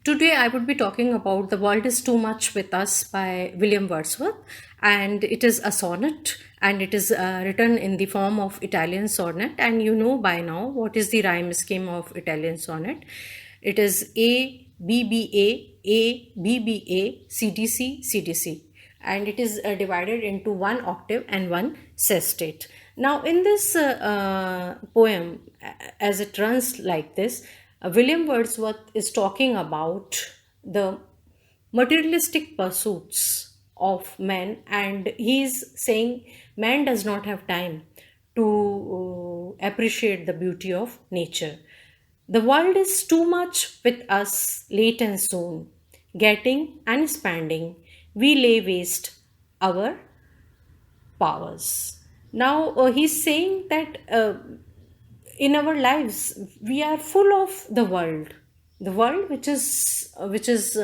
Today, I would be talking about The World is Too Much with Us by William Wordsworth. And it is a sonnet, and it is written in the form of Italian sonnet. And you know by now what is the rhyme scheme of Italian sonnet. It is A, B, B, A, B, B, A, C, D, C, C, D, C. And it is divided into one octave and one sestet. Now, in this poem, as it runs like this, William Wordsworth is talking about the materialistic pursuits of man, and he is saying man does not have time to appreciate the beauty of nature. The world is too much with us late and soon, getting and spending. We lay waste our powers. Now, he's saying that in our lives we are full of the world which is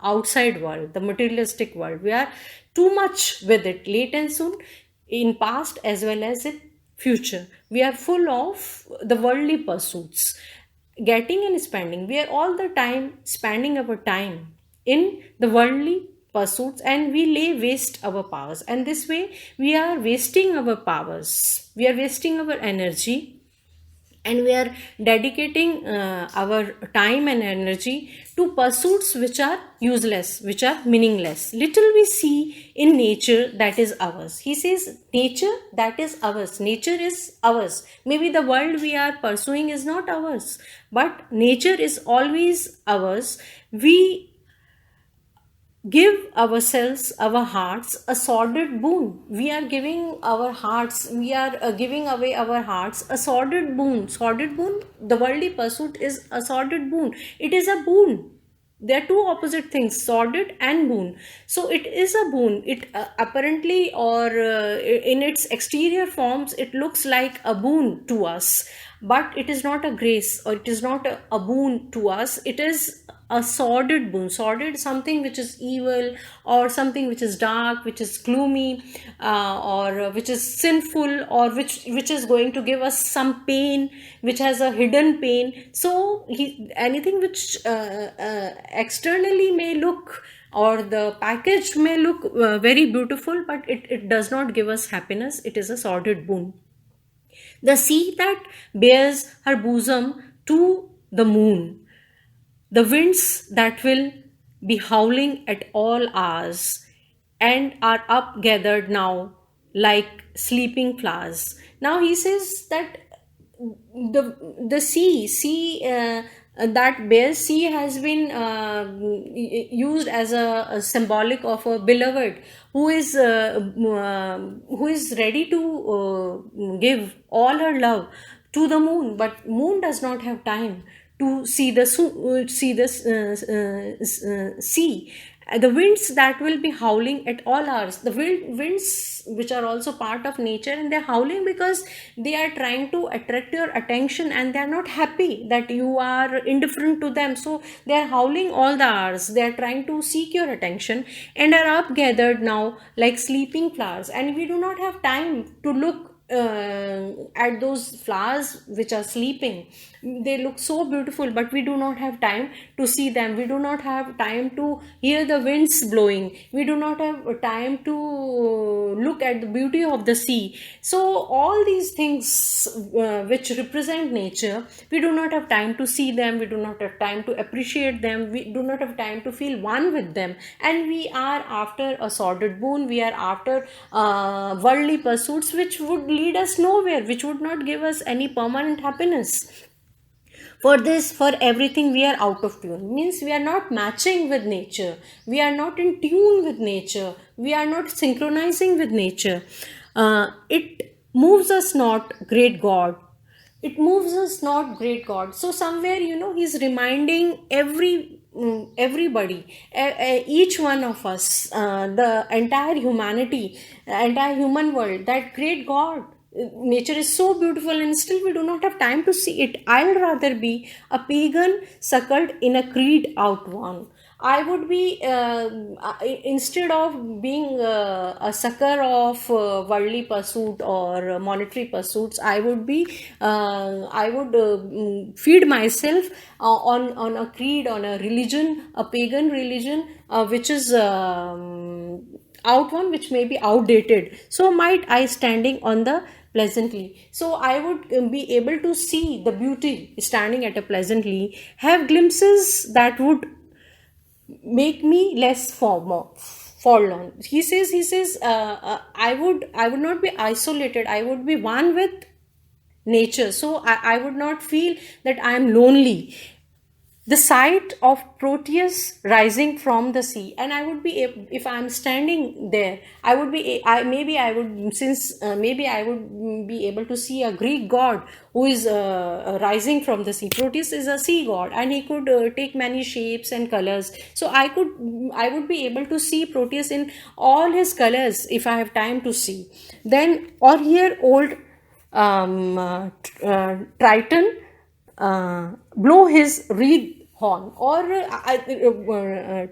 outside world, the materialistic world. We are too much with it late and soon, in past as well as in future. We are full of the worldly pursuits, getting and spending. We are all the time spending our time in the worldly pursuits, and we lay waste our powers, and this way we are wasting our powers, we are wasting our energy, and we are dedicating our time and energy to pursuits which are useless, which are meaningless. Little we see in nature that is ours. He says nature that is ours, nature is ours. Maybe the world we are pursuing is not ours, but nature is always ours. We give ourselves, our hearts, a sordid boon. We are giving our hearts, we are giving away our hearts, a sordid boon. Sordid boon, the worldly pursuit is a sordid boon. It is a boon. They are two opposite things, sordid and boon. So it is a boon. It apparently, or in its exterior forms, it looks like a boon to us, but it is not a grace, or it is not a boon to us. It is a sordid boon. Sordid, something which is evil, or something which is dark, which is gloomy, or which is sinful, or which is going to give us some pain, which has a hidden pain. So anything which externally may look, or the package may look very beautiful, but it does not give us happiness. It is a sordid boon. The sea that bears her bosom to the moon, the winds that will be howling at all hours, and are up gathered now like sleeping flowers. Now he says that the sea that bare sea has been used as a symbolic of a beloved who is ready to give all her love to the moon, but moon does not have time to see the sea. The winds that will be howling at all hours, the winds which are also part of nature, and they're howling because they are trying to attract your attention, and they are not happy that you are indifferent to them. So they are howling all the hours, they are trying to seek your attention, and are up gathered now like sleeping flowers. And we do not have time to look at those flowers which are sleeping. They look so beautiful, but we do not have time to see them. We do not have time to hear the winds blowing. We do not have time to look at the beauty of the sea. So all these things which represent nature, we do not have time to see them, we do not have time to appreciate them, we do not have time to feel one with them, and we are after a sordid boon. We are after worldly pursuits which would lead us nowhere, which would not give us any permanent happiness. For this, for everything, we are out of tune. Means we are not matching with nature, we are not in tune with nature, we are not synchronizing with nature. It moves us not, great God. It moves us not, great God. So somewhere, he's reminding everybody, each one of us, the entire humanity, entire human world, that great God, nature is so beautiful and still we do not have time to see it. I'll rather be a pagan suckled in a creed out one. I would be, instead of being a sucker of worldly pursuit or monetary pursuits, I would feed myself on a creed, on a religion, a pagan religion, which is out one, which may be outdated. So might I standing on the pleasantly. So I would be able to see the beauty standing at a pleasantly, have glimpses that would make me less forlorn. He says I would not be isolated, I would be one with nature. So I would not feel that I am lonely. The sight of Proteus rising from the sea, and I would be if I'm standing there, I would be I maybe I would since maybe I would be able to see a Greek god who is rising from the sea. Proteus is a sea god, and he could take many shapes and colors. So I would be able to see Proteus in all his colors if I have time to see. Then, or hear old Triton blow his reed horn, or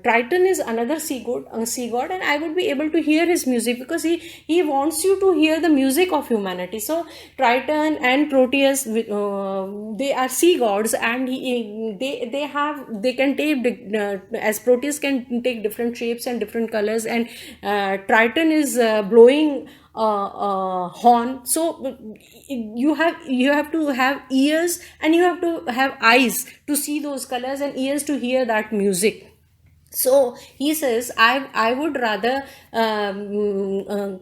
Triton is another sea god, and I would be able to hear his music, because he wants you to hear the music of humanity. So Triton and Proteus, they are sea gods, and they can take as Proteus can take different shapes and different colors, and Triton is blowing horn. So you have to have ears, and you have to have eyes to see those colors, and ears to hear that music. So he says, I would rather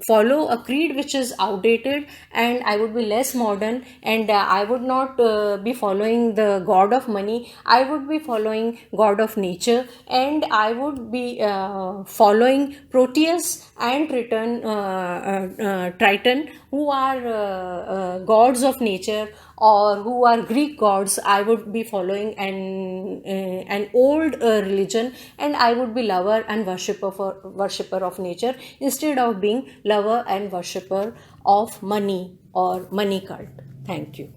follow a creed which is outdated, and I would be less modern, and I would not be following the god of money. I would be following god of nature, and I would be following Proteus and Triton, who are gods of nature, or who are Greek gods. I would be following an old religion, and I would be lover and worshipper of nature, instead of being lover and worshipper of money or money cult. Thank you.